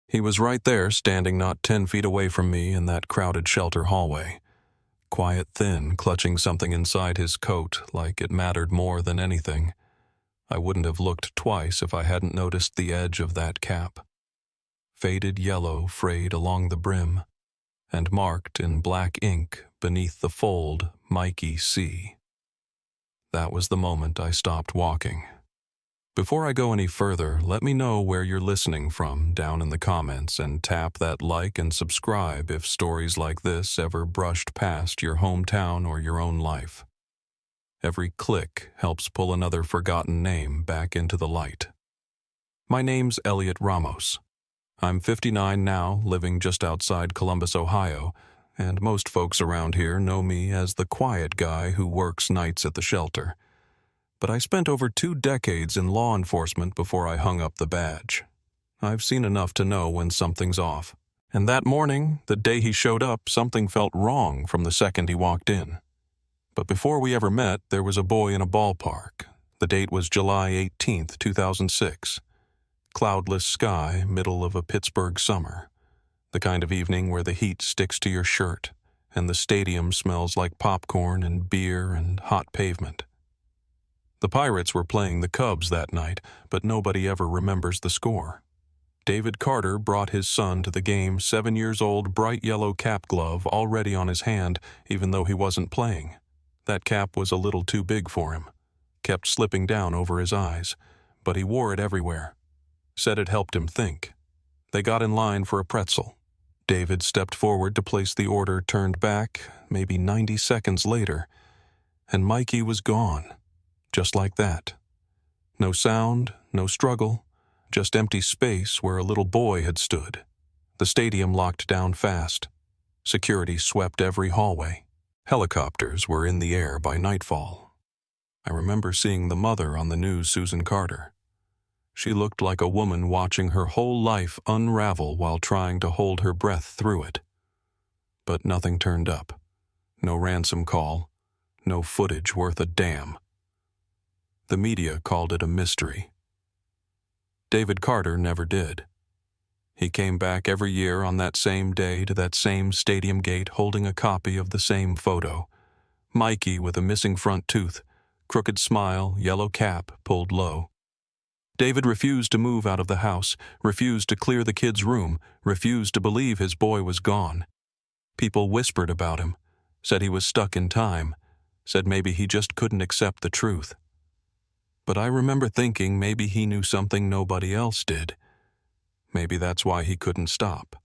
He was right there, standing not 10 feet away from me in that crowded shelter hallway. Quiet, thin, clutching something inside his coat like it mattered more than anything. I wouldn't have looked twice if I hadn't noticed the edge of that cap. Faded yellow frayed along the brim, and marked in black ink beneath the fold Mikey C. That was the moment I stopped walking. Before I go any further, let me know where you're listening from down in the comments and tap that like and subscribe if stories like this ever brushed past your hometown or your own life. Every click helps pull another forgotten name back into the light. My name's Elliot Ramos. I'm 59 now, living just outside Columbus, Ohio, and most folks around here know me as the quiet guy who works nights at the shelter. But I spent over 2 decades in law enforcement before I hung up the badge. I've seen enough to know when something's off. And that morning, the day he showed up, something felt wrong from the second he walked in. But before we ever met, there was a boy in a ballpark. The date was July 18th, 2006. Cloudless sky, middle of a Pittsburgh summer. The kind of evening where the heat sticks to your shirt, and the stadium smells like popcorn and beer and hot pavement. The Pirates were playing the Cubs that night, but nobody ever remembers the score. David Carter brought his son to the game, 7 years old, bright yellow cap glove already on his hand, even though he wasn't playing. That cap was a little too big for him. Kept slipping down over his eyes, but he wore it everywhere. Said it helped him think. They got in line for a pretzel. David stepped forward to place the order, turned back, maybe 90 seconds later, and Mikey was gone. Just like that. No sound, no struggle, just empty space where a little boy had stood. The stadium locked down fast. Security swept every hallway. Helicopters were in the air by nightfall. I remember seeing the mother on the news, Susan Carter. She looked like a woman watching her whole life unravel while trying to hold her breath through it. But nothing turned up. No ransom call. No footage worth a damn. The media called it a mystery. David Carter never did. He came back every year on that same day to that same stadium gate holding a copy of the same photo. Mikey with a missing front tooth, crooked smile, yellow cap pulled low. David refused to move out of the house, refused to clear the kid's room, refused to believe his boy was gone. People whispered about him, said he was stuck in time, said maybe he just couldn't accept the truth. But I remember thinking maybe he knew something nobody else did. Maybe that's why he couldn't stop.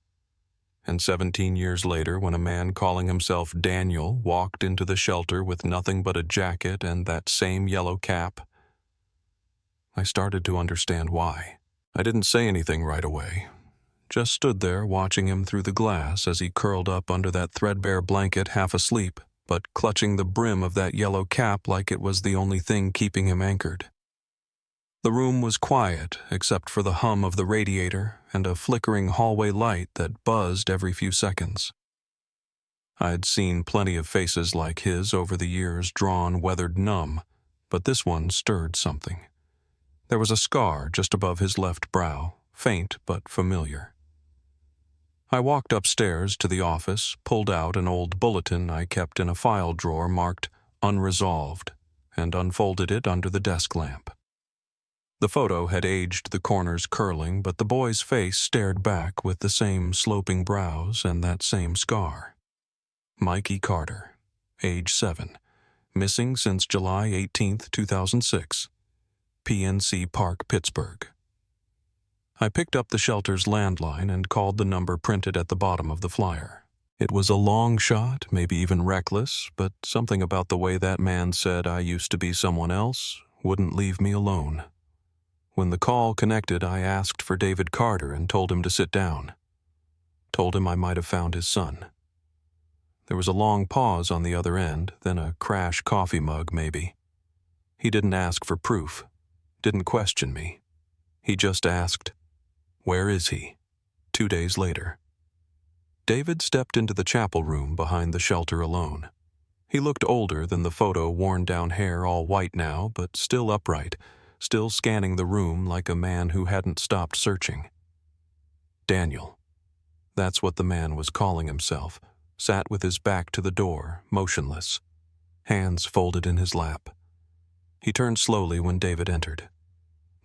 And 17 years later, when a man calling himself Daniel walked into the shelter with nothing but a jacket and that same yellow cap, I started to understand why. I didn't say anything right away. Just stood there watching him through the glass as he curled up under that threadbare blanket half asleep, but clutching the brim of that yellow cap like it was the only thing keeping him anchored. The room was quiet except for the hum of the radiator and a flickering hallway light that buzzed every few seconds. I'd seen plenty of faces like his over the years, drawn, weathered, numb, but this one stirred something. There was a scar just above his left brow, faint but familiar. I walked upstairs to the office, pulled out an old bulletin I kept in a file drawer marked Unresolved, and unfolded it under the desk lamp. The photo had aged, the corners curling, but the boy's face stared back with the same sloping brows and that same scar. Mikey Carter, age 7, missing since July 18th, 2006. PNC Park, Pittsburgh. I picked up the shelter's landline and called the number printed at the bottom of the flyer. It was a long shot, maybe even reckless, but something about the way that man said I used to be someone else wouldn't leave me alone. When the call connected, I asked for David Carter and told him to sit down. Told him I might have found his son. There was a long pause on the other end, then a crash coffee mug maybe. He didn't ask for proof, didn't question me. He just asked, "Where is he?" 2 days later. David stepped into the chapel room behind the shelter alone. He looked older than the photo, worn-down hair all white now, but still upright, still scanning the room like a man who hadn't stopped searching. Daniel. That's what the man was calling himself, sat with his back to the door, motionless, hands folded in his lap. He turned slowly when David entered.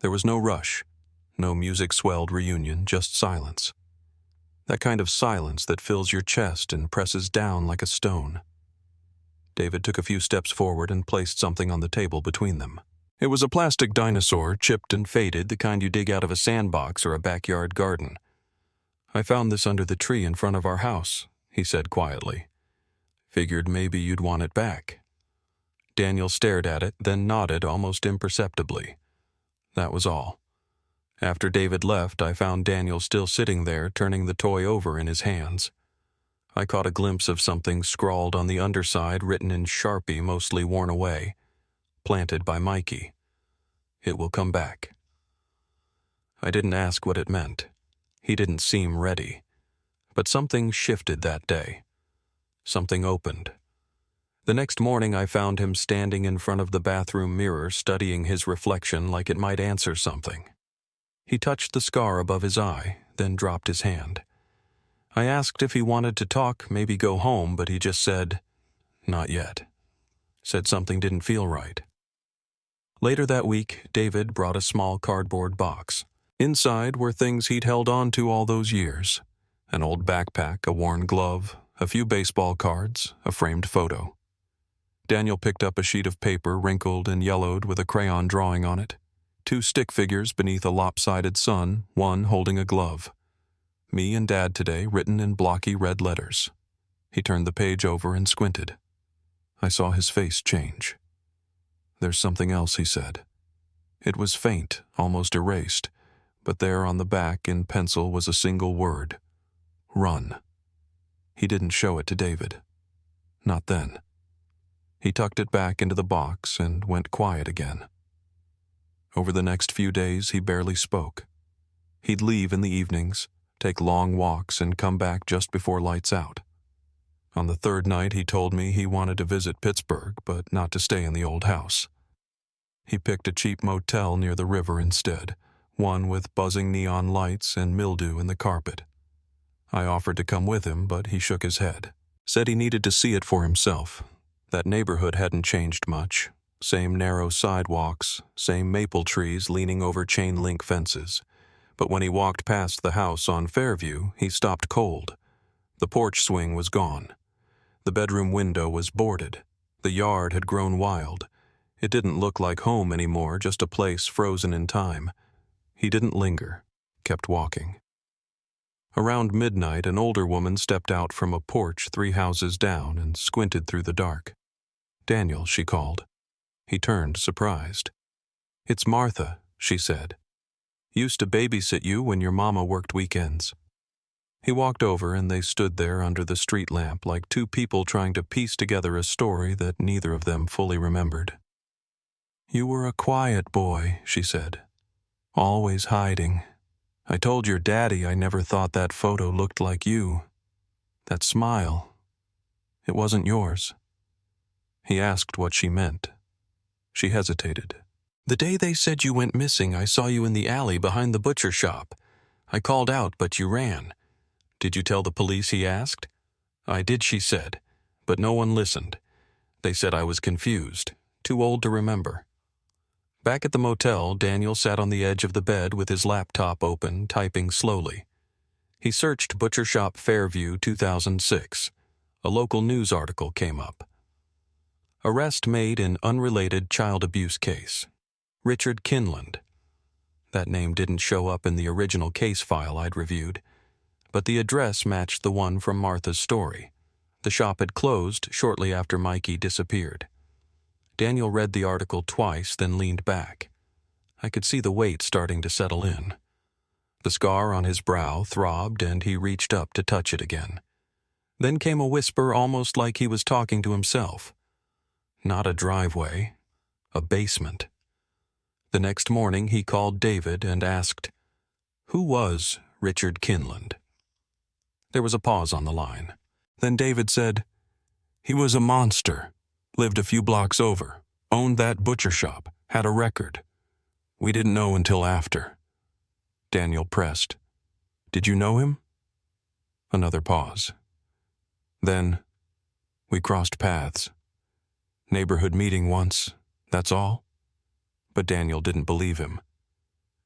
There was no rush, no music-swelled reunion, just silence. That kind of silence that fills your chest and presses down like a stone. David took a few steps forward and placed something on the table between them. It was a plastic dinosaur, chipped and faded, the kind you dig out of a sandbox or a backyard garden. "I found this under the tree in front of our house," he said quietly. "Figured maybe you'd want it back." Daniel stared at it, then nodded almost imperceptibly. That was all. After David left, I found Daniel still sitting there, turning the toy over in his hands. I caught a glimpse of something scrawled on the underside, written in Sharpie, mostly worn away. Planted by Mikey. "It will come back." I didn't ask what it meant. He didn't seem ready. But something shifted that day. Something opened. The next morning I found him standing in front of the bathroom mirror, studying his reflection like it might answer something. He touched the scar above his eye, then dropped his hand. I asked if he wanted to talk, maybe go home, but he just said, "Not yet." Said something didn't feel right. Later that week, David brought a small cardboard box. Inside were things he'd held on to all those years. An old backpack, a worn glove, a few baseball cards, a framed photo. Daniel picked up a sheet of paper wrinkled and yellowed with a crayon drawing on it. 2 stick figures beneath a lopsided sun, one holding a glove. "Me and Dad today," written in blocky red letters. He turned the page over and squinted. I saw his face change. "There's something else," he said. It was faint, almost erased, but there on the back in pencil was a single word. "Run." He didn't show it to David. Not then. He tucked it back into the box and went quiet again. Over the next few days, he barely spoke. He'd leave in the evenings, take long walks, and come back just before lights out. On the 3rd night, he told me he wanted to visit Pittsburgh, but not to stay in the old house. He picked a cheap motel near the river instead, one with buzzing neon lights and mildew in the carpet. I offered to come with him, but he shook his head. Said he needed to see it for himself. That neighborhood hadn't changed much. Same narrow sidewalks, same maple trees leaning over chain-link fences. But when he walked past the house on Fairview, he stopped cold. The porch swing was gone. The bedroom window was boarded. The yard had grown wild. It didn't look like home anymore, just a place frozen in time. He didn't linger, kept walking. Around midnight, an older woman stepped out from a porch 3 houses down and squinted through the dark. "Daniel," she called. He turned, surprised. "It's Martha," she said. "Used to babysit you when your mama worked weekends." He walked over and they stood there under the street lamp like 2 people trying to piece together a story that neither of them fully remembered. "You were a quiet boy," she said. "Always hiding. I told your daddy I never thought that photo looked like you. That smile. It wasn't yours." He asked what she meant. She hesitated. "The day they said you went missing, I saw you in the alley behind the butcher shop. I called out, but you ran. Did you tell the police?" he asked. "I did," she said, but no one listened. They said I was confused, too old to remember. Back at the motel, Daniel sat on the edge of the bed with his laptop open, typing slowly. He searched Butcher Shop Fairview 2006. A local news article came up. Arrest made in unrelated child abuse case. Richard Kinland. That name didn't show up in the original case file I'd reviewed, but the address matched the one from Martha's story. The shop had closed shortly after Mikey disappeared. Daniel read the article twice, then leaned back. I could see the weight starting to settle in. The scar on his brow throbbed, and he reached up to touch it again. Then came a whisper almost like he was talking to himself. Not a driveway, a basement. The next morning he called David and asked, "Who was Richard Kinland?" There was a pause on the line. Then David said, "He was a monster. Lived a few blocks over. Owned that butcher shop. Had a record. We didn't know until after." Daniel pressed, Did you know him? Another pause. Then, we crossed paths. Neighborhood meeting once, that's all. But Daniel didn't believe him.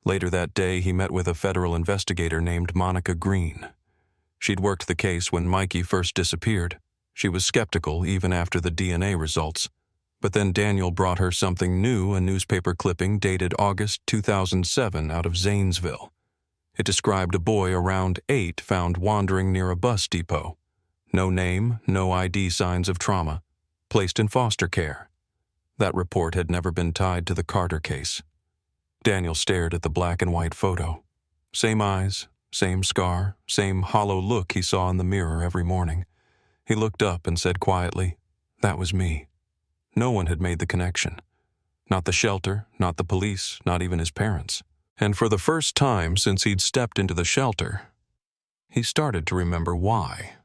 Later that day, he met with a federal investigator named Monica Green. She'd worked the case when Mikey first disappeared. She was skeptical even after the DNA results. But then Daniel brought her something new, a newspaper clipping dated August 2007 out of Zanesville. It described a boy around 8 found wandering near a bus depot. No name, no ID signs of trauma. Placed in foster care. That report had never been tied to the Carter case. Daniel stared at the black and white photo. Same eyes, same scar, same hollow look he saw in the mirror every morning. He looked up and said quietly, "That was me." No one had made the connection. Not the shelter, not the police, not even his parents. And for the first time since he'd stepped into the shelter, he started to remember why.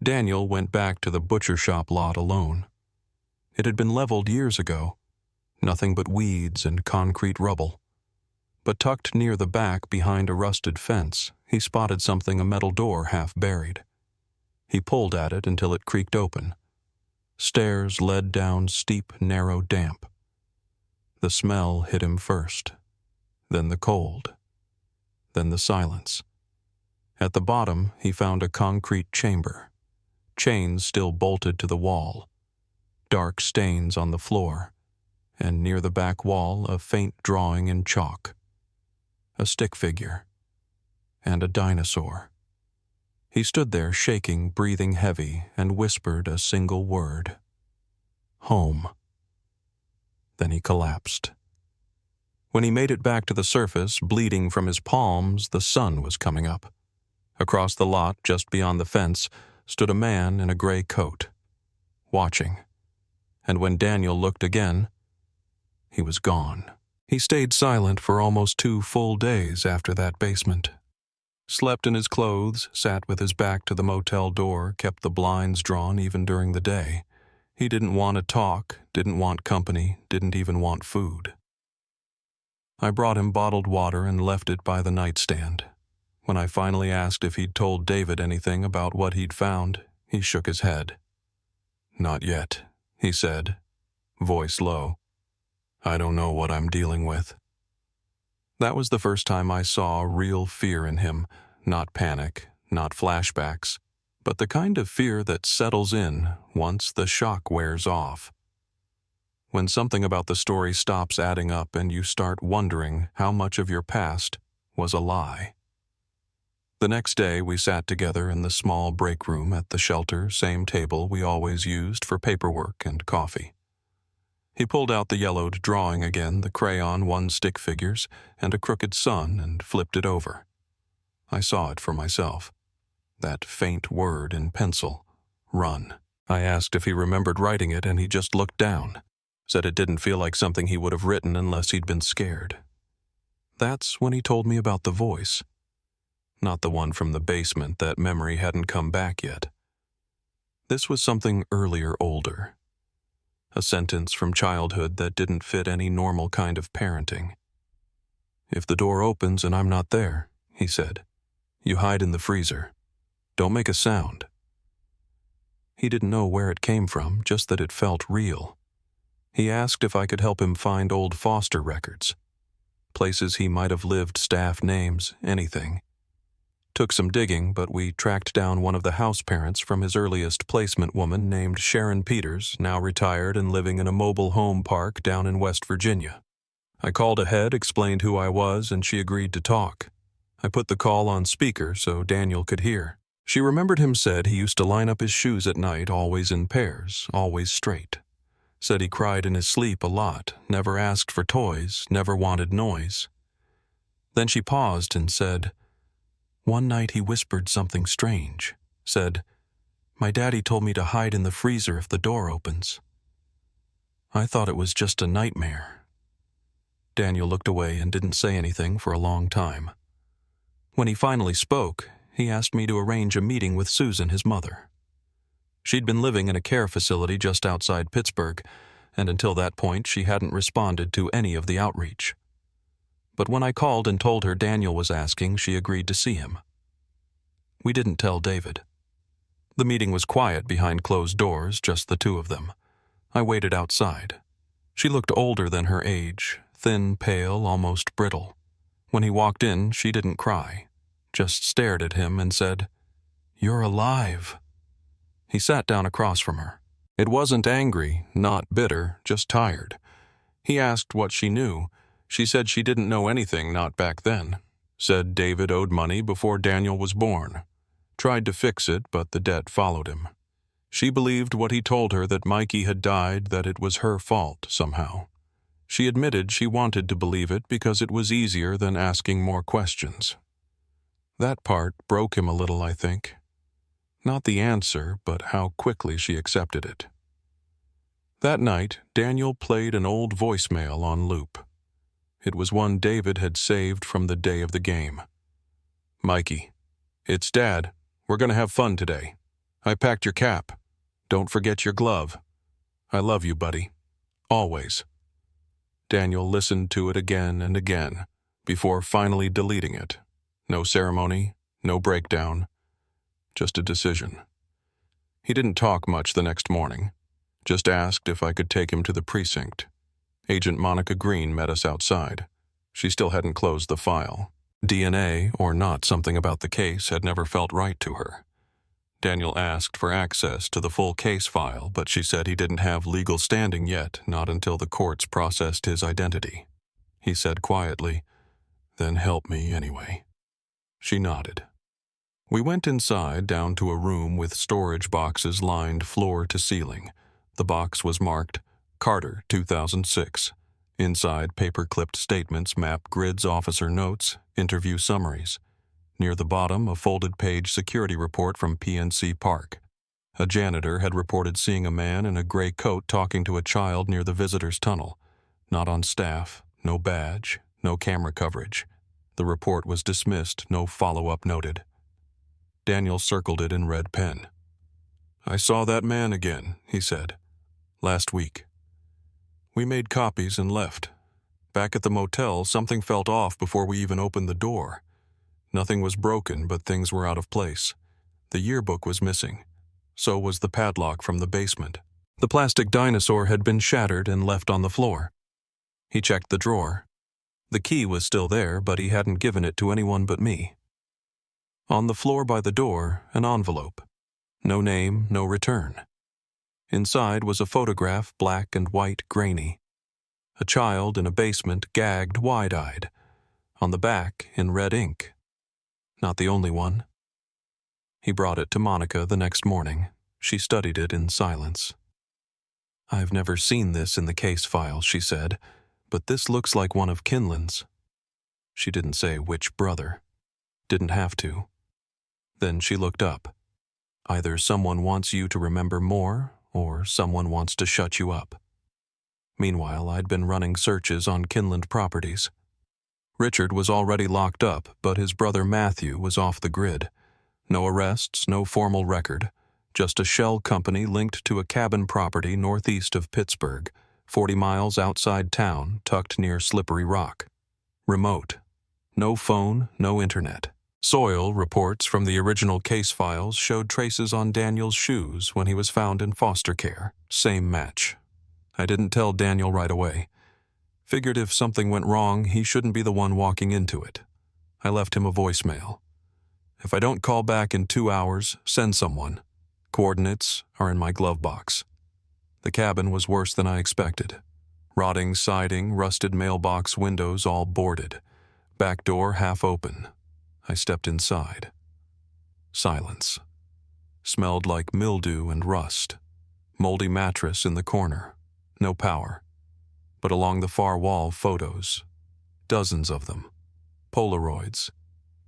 Daniel went back to the butcher shop lot alone. It had been leveled years ago, nothing but weeds and concrete rubble. But tucked near the back behind a rusted fence, he spotted something, a metal door half buried. He pulled at it until it creaked open. Stairs led down steep, narrow damp. The smell hit him first, then the cold, then the silence. At the bottom, he found a concrete chamber, chains still bolted to the wall, dark stains on the floor, and near the back wall a faint drawing in chalk. A stick figure, and a dinosaur. He stood there shaking, breathing heavy, and whispered a single word. Home. Then he collapsed. When he made it back to the surface, bleeding from his palms, the sun was coming up. Across the lot, just beyond the fence, stood a man in a gray coat, watching. And when Daniel looked again, he was gone. He stayed silent for almost 2 full days after that basement. Slept in his clothes, sat with his back to the motel door, kept the blinds drawn even during the day. He didn't want to talk, didn't want company, didn't even want food. I brought him bottled water and left it by the nightstand. When I finally asked if he'd told David anything about what he'd found, he shook his head. "Not yet," he said, voice low. "I don't know what I'm dealing with." That was the first time I saw real fear in him, not panic, not flashbacks, but the kind of fear that settles in once the shock wears off. When something about the story stops adding up and you start wondering how much of your past was a lie. The next day we sat together in the small break room at the shelter, same table we always used for paperwork and coffee. He pulled out the yellowed drawing again, the crayon 1-stick figures, and a crooked sun, and flipped it over. I saw it for myself. That faint word in pencil, run. I asked if he remembered writing it, and he just looked down. Said it didn't feel like something he would have written unless he'd been scared. That's when he told me about the voice. Not the one from the basement, that memory hadn't come back yet. This was something earlier, older. A sentence from childhood that didn't fit any normal kind of parenting. "If the door opens and I'm not there," he said, "you hide in the freezer. Don't make a sound." He didn't know where it came from, just that it felt real. He asked if I could help him find old foster records. Places he might have lived, staff names, anything. Took some digging, but we tracked down one of the house parents from his earliest placement woman named Sharon Peters, now retired and living in a mobile home park down in West Virginia. I called ahead, explained who I was, and she agreed to talk. I put the call on speaker so Daniel could hear. She remembered him said he used to line up his shoes at night, always in pairs, always straight. Said he cried in his sleep a lot, never asked for toys, never wanted noise. Then she paused and said, "One night he whispered something strange. Said, 'My daddy told me to hide in the freezer if the door opens.' I thought it was just a nightmare." Daniel looked away and didn't say anything for a long time. When he finally spoke, he asked me to arrange a meeting with Susan, his mother. She'd been living in a care facility just outside Pittsburgh, and until that point she hadn't responded to any of the outreach. But when I called and told her Daniel was asking, she agreed to see him. We didn't tell David. The meeting was quiet behind closed doors, just the two of them. I waited outside. She looked older than her age, thin, pale, almost brittle. When he walked in, she didn't cry, just stared at him and said, "You're alive." He sat down across from her. It wasn't angry, not bitter, just tired. He asked what she knew. She said she didn't know anything, not back then. Said David owed money before Daniel was born. Tried to fix it, but the debt followed him. She believed what he told her, that Mikey had died, that it was her fault somehow. She admitted she wanted to believe it because it was easier than asking more questions. That part broke him a little, I think. Not the answer, but how quickly she accepted it. That night, Daniel played an old voicemail on loop. It was one David had saved from the day of the game. "Mikey, it's Dad. We're going to have fun today. I packed your cap. Don't forget your glove. I love you, buddy. Always." Daniel listened to it again and again, before finally deleting it. No ceremony, no breakdown, just a decision. He didn't talk much the next morning, just asked if I could take him to the precinct. Agent Monica Green met us outside. She still hadn't closed the file. DNA, or not, something about the case had never felt right to her. Daniel asked for access to the full case file, but she said he didn't have legal standing yet, not until the courts processed his identity. He said quietly, "Then help me anyway." She nodded. We went inside, down to a room with storage boxes lined floor to ceiling. The box was marked Carter 2006. Inside, paper-clipped statements, map grids, officer notes, interview summaries. Near the bottom, a folded-page security report from PNC Park. A janitor had reported seeing a man in a gray coat talking to a child near the visitors' tunnel. Not on staff, no badge, no camera coverage. The report was dismissed, no follow-up noted. Daniel circled it in red pen. "I saw that man again," he said. "Last week." We made copies and left. Back at the motel, something felt off before we even opened the door. Nothing was broken, but things were out of place. The yearbook was missing. So was the padlock from the basement. The plastic dinosaur had been shattered and left on the floor. He checked the drawer. The key was still there, but he hadn't given it to anyone but me. On the floor by the door, an envelope. No name, no return. Inside was a photograph, black and white, grainy. A child in a basement, gagged, wide-eyed. On the back, in red ink. Not the only one. He brought it to Monica the next morning. She studied it in silence. "I've never seen this in the case file," she said, "but this looks like one of Kinlan's." She didn't say which brother. Didn't have to. Then she looked up. Either someone wants you to remember more, or someone wants to shut you up. Meanwhile, I'd been running searches on Kinland properties. Richard was already locked up, but his brother Matthew was off the grid. No arrests, no formal record, just a shell company linked to a cabin property northeast of Pittsburgh, 40 miles outside town, tucked near Slippery Rock. Remote. No phone, no internet. Soil reports from the original case files showed traces on Daniel's shoes when he was found in foster care. Same match. I didn't tell Daniel right away. Figured if something went wrong, he shouldn't be the one walking into it. I left him a voicemail. "If I don't call back in 2 hours, send someone. Coordinates are in my glove box." The cabin was worse than I expected. Rotting siding, rusted mailbox windows all boarded. Back door half open. I stepped inside. Silence. Smelled like mildew and rust. Moldy mattress in the corner. No power. But along the far wall, photos. Dozens of them. Polaroids.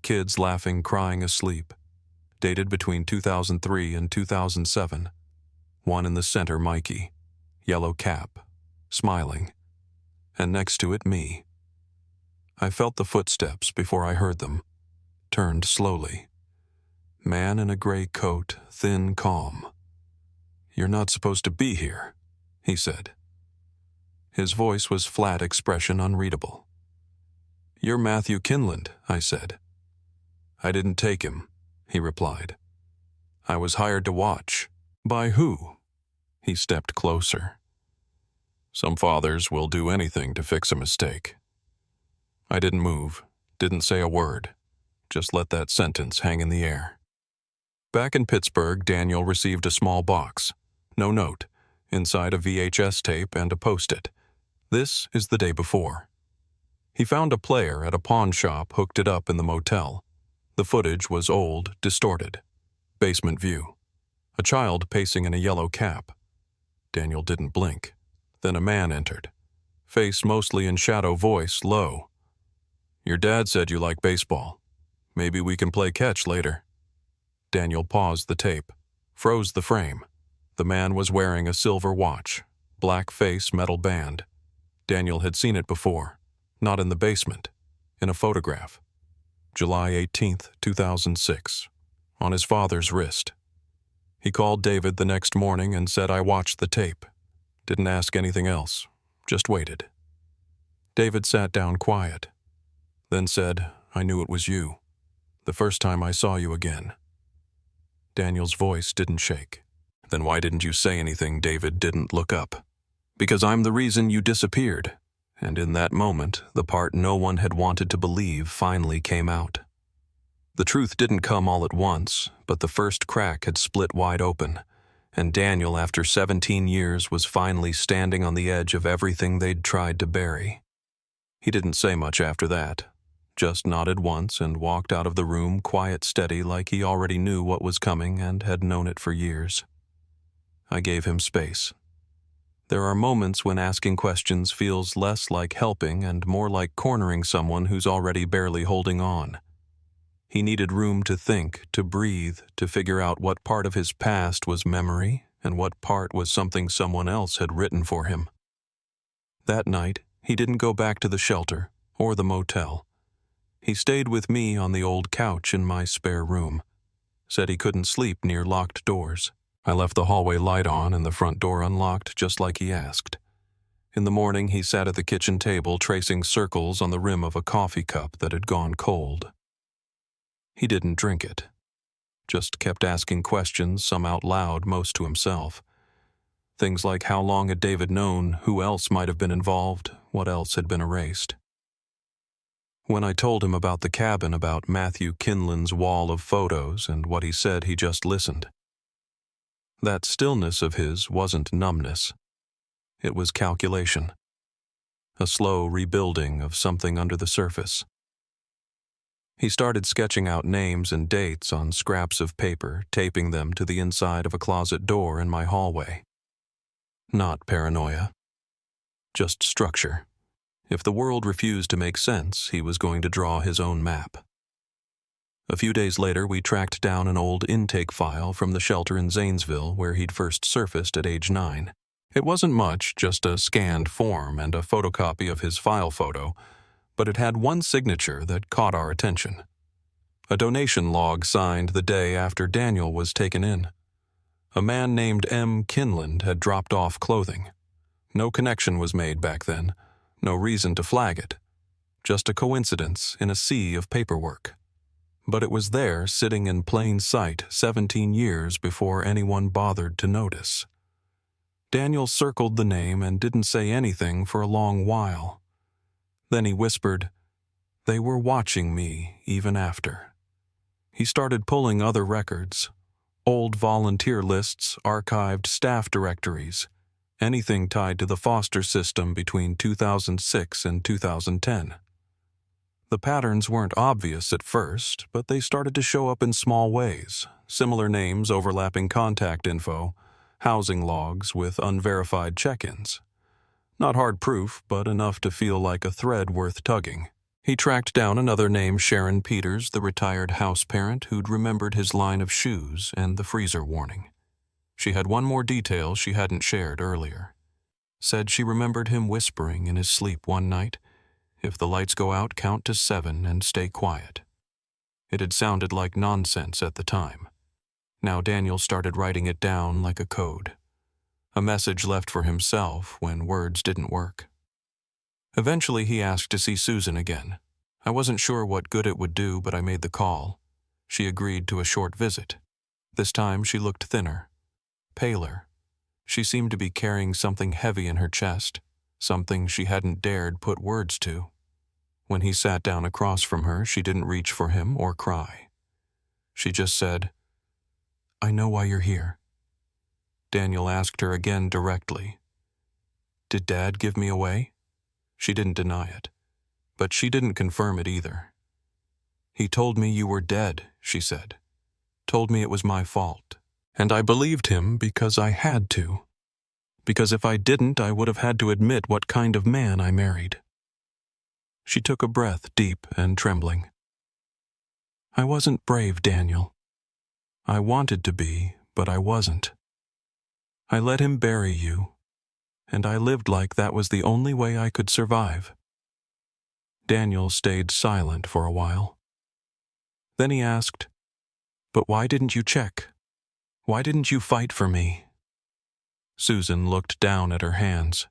Kids laughing, crying, asleep. Dated between 2003 and 2007. One in the center, Mikey. Yellow cap. Smiling. And next to it, me. I felt the footsteps before I heard them. Turned slowly. Man in a gray coat, thin, calm. "You're not supposed to be here," he said. His voice was flat expression, unreadable. "You're Matthew Kinland," I said. "I didn't take him," he replied. I was hired to watch. By who? He stepped closer. Some fathers will do anything to fix a mistake. I didn't move, didn't say a word, just let that sentence hang in the air. Back in Pittsburgh, Daniel received a small box, no note, inside a VHS tape and a Post-it. This is the day before. He found a player at a pawn shop, hooked it up in the motel. The footage was old, distorted. Basement view. A child pacing in a yellow cap. Daniel didn't blink. Then a man entered. Face mostly in shadow, voice low. Your dad said you like baseball. Maybe we can play catch later. Daniel paused the tape, froze the frame. The man was wearing a silver watch, black face, metal band. Daniel had seen it before, not in the basement, in a photograph. July 18th, 2006, on his father's wrist. He called David the next morning and said I watched the tape. Didn't ask anything else, just waited. David sat down quiet, then said, I knew it was you. The first time I saw you again. Daniel's voice didn't shake. Then why didn't you say anything? David didn't look up. Because I'm the reason you disappeared. And in that moment, the part no one had wanted to believe finally came out. The truth didn't come all at once, but the first crack had split wide open, and Daniel, after 17 years, was finally standing on the edge of everything they'd tried to bury. He didn't say much after that, just nodded once and walked out of the room, quiet, steady, like he already knew what was coming and had known it for years. I gave him space. There are moments when asking questions feels less like helping and more like cornering someone who's already barely holding on. He needed room to think, to breathe, to figure out what part of his past was memory and what part was something someone else had written for him. That night, he didn't go back to the shelter or the motel. He stayed with me on the old couch in my spare room. Said he couldn't sleep near locked doors. I left the hallway light on and the front door unlocked, just like he asked. In the morning, he sat at the kitchen table tracing circles on the rim of a coffee cup that had gone cold. He didn't drink it. Just kept asking questions, some out loud, most to himself. Things like how long had David known, who else might have been involved, what else had been erased. When I told him about the cabin, about Matthew Kinlan's wall of photos and what he said, he just listened. That stillness of his wasn't numbness. It was calculation. A slow rebuilding of something under the surface. He started sketching out names and dates on scraps of paper, taping them to the inside of a closet door in my hallway. Not paranoia. Just structure. If the world refused to make sense, he was going to draw his own map. A few days later, we tracked down an old intake file from the shelter in Zanesville where he'd first surfaced at age 9. It wasn't much, just a scanned form and a photocopy of his file photo, but it had one signature that caught our attention. A donation log signed the day after Daniel was taken in. A man named M. Kinlan had dropped off clothing. No connection was made back then. No reason to flag it. Just a coincidence in a sea of paperwork. But it was there, sitting in plain sight, 17 years before anyone bothered to notice. Daniel circled the name and didn't say anything for a long while. Then he whispered, "They were watching me even after." He started pulling other records. Old volunteer lists, archived staff directories. Anything tied to the foster system between 2006 and 2010. The patterns weren't obvious at first, but they started to show up in small ways. Similar names, overlapping contact info, housing logs with unverified check-ins. Not hard proof, but enough to feel like a thread worth tugging. He tracked down another name, Sharon Peters, the retired house parent who'd remembered his line of shoes and the freezer warning. She had one more detail she hadn't shared earlier. Said she remembered him whispering in his sleep one night, "If the lights go out, count to 7 and stay quiet." It had sounded like nonsense at the time. Now Daniel started writing it down like a code. A message left for himself when words didn't work. Eventually he asked to see Susan again. I wasn't sure what good it would do, but I made the call. She agreed to a short visit. This time she looked thinner, paler. She seemed to be carrying something heavy in her chest, something she hadn't dared put words to. When he sat down across from her, she didn't reach for him or cry. She just said, "I know why you're here." Daniel asked her again directly, "Did Dad give me away?" She didn't deny it, but she didn't confirm it either. "He told me you were dead," she said. "Told me it was my fault. And I believed him because I had to. Because if I didn't, I would have had to admit what kind of man I married." She took a breath, deep and trembling. "I wasn't brave, Daniel. I wanted to be, but I wasn't. I let him bury you, and I lived like that was the only way I could survive." Daniel stayed silent for a while. Then he asked, "But why didn't you check? Why didn't you fight for me?" Susan looked down at her hands.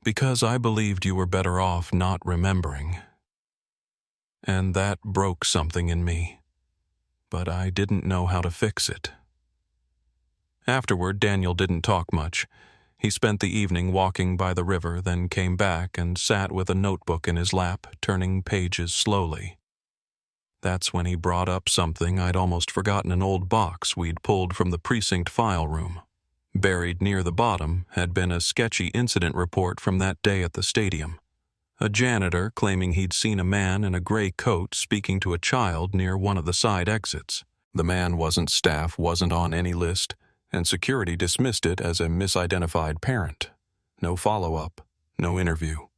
"Because I believed you were better off not remembering. And that broke something in me, but I didn't know how to fix it." Afterward, Daniel didn't talk much. He spent the evening walking by the river, then came back and sat with a notebook in his lap, turning pages slowly. That's when he brought up something I'd almost forgotten, an old box we'd pulled from the precinct file room. Buried near the bottom had been a sketchy incident report from that day at the stadium. A janitor claiming he'd seen a man in a gray coat speaking to a child near one of the side exits. The man wasn't staff, wasn't on any list, and security dismissed it as a misidentified parent. No follow-up, no interview.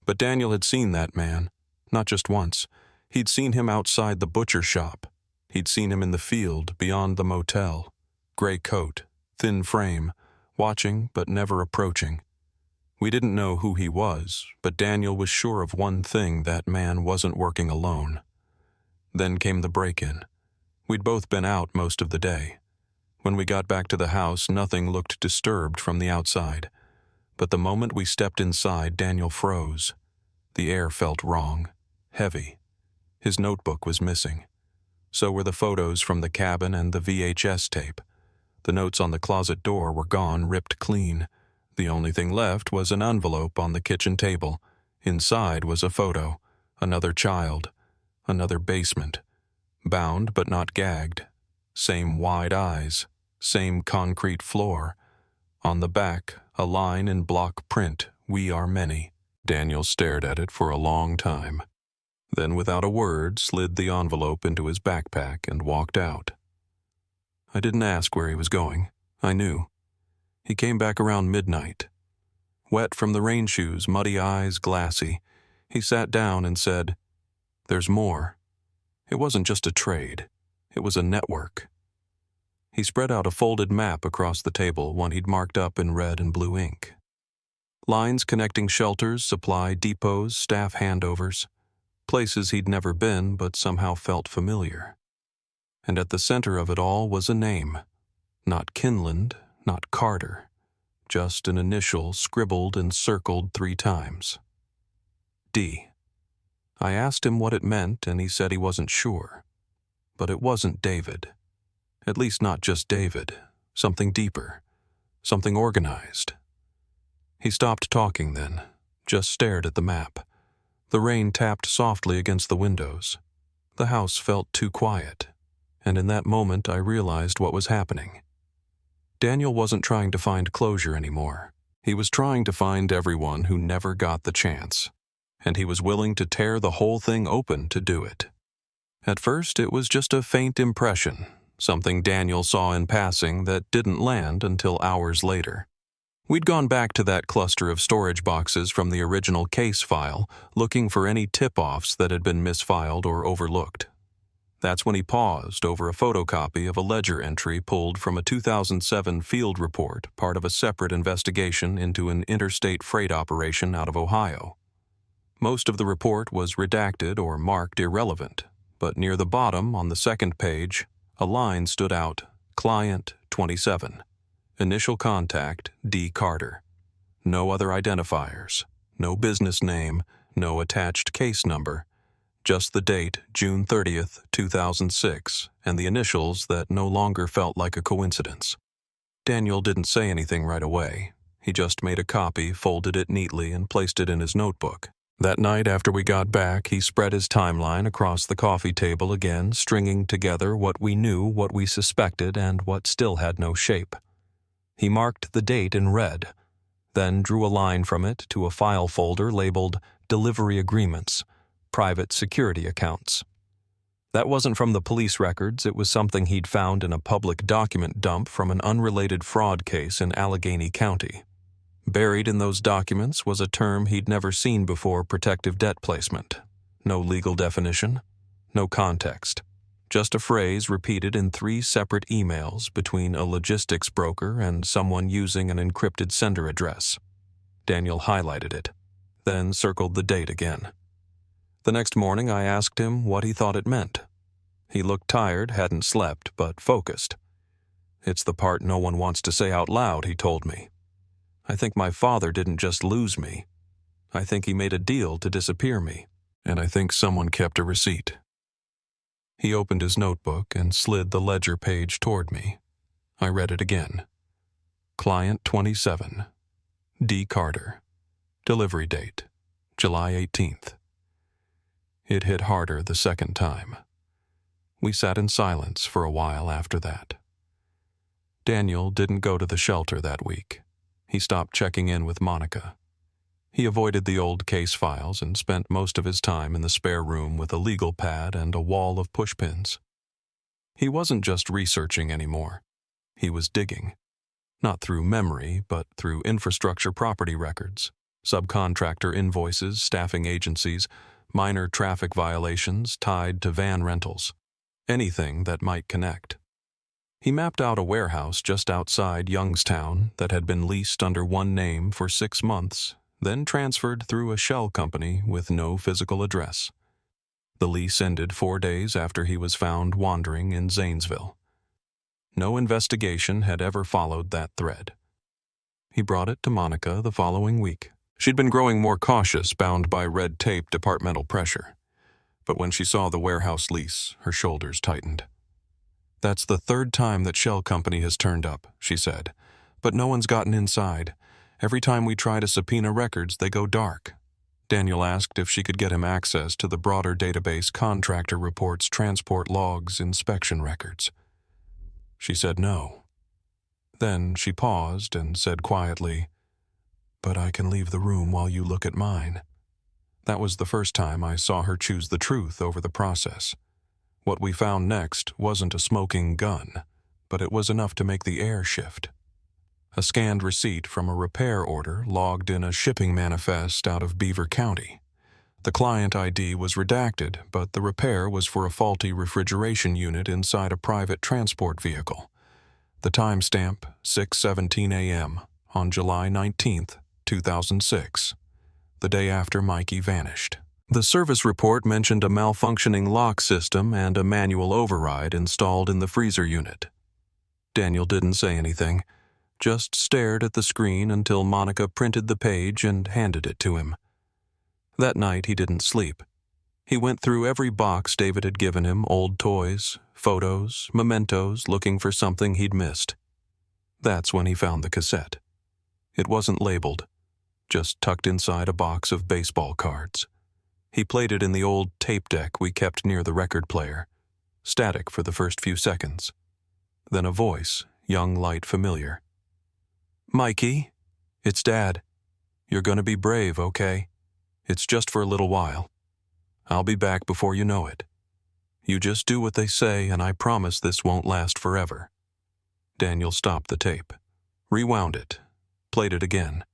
But Daniel had seen that man, not just once. He'd seen him outside the butcher shop. He'd seen him in the field beyond the motel. Gray coat, thin frame, watching but never approaching. We didn't know who he was, but Daniel was sure of one thing: that man wasn't working alone. Then came the break-in. We'd both been out most of the day. When we got back to the house, nothing looked disturbed from the outside. But the moment we stepped inside, Daniel froze. The air felt wrong, heavy. His notebook was missing. So were the photos from the cabin and the VHS tape. The notes on the closet door were gone, ripped clean. The only thing left was an envelope on the kitchen table. Inside was a photo, another child, another basement. Bound but not gagged. Same wide eyes, same concrete floor. On the back, a line in block print, "We are many." Daniel stared at it for a long time. Then, without a word, slid the envelope into his backpack and walked out. I didn't ask where he was going. I knew. He came back around midnight. Wet from the rain shoes, muddy eyes, glassy. He sat down and said, "There's more." It wasn't just a trade. It was a network. He spread out a folded map across the table, one he'd marked up in red and blue ink. Lines connecting shelters, supply depots, staff handovers. Places he'd never been but somehow felt familiar. And at the center of it all was a name. Not Kinland, not Carter. Just an initial scribbled and circled 3 times. D. I asked him what it meant, and he said he wasn't sure. But it wasn't David. At least not just David. Something deeper. Something organized. He stopped talking then, just stared at the map. The rain tapped softly against the windows. The house felt too quiet, and in that moment I realized what was happening. Daniel wasn't trying to find closure anymore. He was trying to find everyone who never got the chance, and he was willing to tear the whole thing open to do it. At first, it was just a faint impression, something Daniel saw in passing that didn't land until hours later. We'd gone back to that cluster of storage boxes from the original case file, looking for any tip-offs that had been misfiled or overlooked. That's when he paused over a photocopy of a ledger entry pulled from a 2007 field report, part of a separate investigation into an interstate freight operation out of Ohio. Most of the report was redacted or marked irrelevant, but near the bottom on the second page, a line stood out: Client 27. Initial contact, D. Carter. No other identifiers, no business name, no attached case number, Just the date, June 30th, 2006, and the initials that no longer felt like a coincidence. Daniel didn't say anything right away. He just made a copy, folded it neatly, and placed it in his notebook. That night after we got back, he spread his timeline across the coffee table again, stringing together what we knew, what we suspected, and what still had no shape. He marked the date in red, then drew a line from it to a file folder labeled Delivery Agreements, Private Security Accounts. That wasn't from the police records, it was something he'd found in a public document dump from an unrelated fraud case in Allegheny County. Buried in those documents was a term he'd never seen before: protective debt placement. No legal definition, no context. Just a phrase repeated in 3 separate emails between a logistics broker and someone using an encrypted sender address. Daniel highlighted it, then circled the date again. The next morning I asked him what he thought it meant. He looked tired, hadn't slept, but focused. "It's the part no one wants to say out loud," he told me. "I think my father didn't just lose me. I think he made a deal to disappear me, and I think someone kept a receipt." He opened his notebook and slid the ledger page toward me. I read it again. Client 27, D. Carter. Delivery date, July 18th. It hit harder the second time. We sat in silence for a while after that. Daniel didn't go to the shelter that week. He stopped checking in with Monica. He avoided the old case files and spent most of his time in the spare room with a legal pad and a wall of pushpins. He wasn't just researching anymore. He was digging. Not through memory, but through infrastructure property records, subcontractor invoices, staffing agencies, minor traffic violations tied to van rentals. Anything that might connect. He mapped out a warehouse just outside Youngstown that had been leased under one name for 6 months, then transferred through a shell company with no physical address. The lease ended 4 days after he was found wandering in Zanesville. No investigation had ever followed that thread. He brought it to Monica the following week. She'd been growing more cautious, bound by red tape departmental pressure. But when she saw the warehouse lease, her shoulders tightened. "That's the 3rd time that shell company has turned up," she said. "But no one's gotten inside. Every time we try to subpoena records, they go dark." Daniel asked if she could get him access to the broader database: contractor reports, transport logs, inspection records. She said no. Then she paused and said quietly, "But I can leave the room while you look at mine." That was the first time I saw her choose the truth over the process. What we found next wasn't a smoking gun, but it was enough to make the air shift. A scanned receipt from a repair order logged in a shipping manifest out of Beaver County. The client ID was redacted, but the repair was for a faulty refrigeration unit inside a private transport vehicle. The timestamp, 6:17 a.m. on July 19th, 2006, the day after Mikey vanished. The service report mentioned a malfunctioning lock system and a manual override installed in the freezer unit. Daniel didn't say anything, just stared at the screen until Monica printed the page and handed it to him. That night he didn't sleep. He went through every box David had given him: old toys, photos, mementos, looking for something he'd missed. That's when he found the cassette. It wasn't labeled, just tucked inside a box of baseball cards. He played it in the old tape deck we kept near the record player, static for the first few seconds. Then a voice, young, light, familiar. "Mikey, it's Dad. You're gonna be brave, okay? It's just for a little while. I'll be back before you know it. You just do what they say, and I promise this won't last forever." Daniel stopped the tape, rewound it, played it again,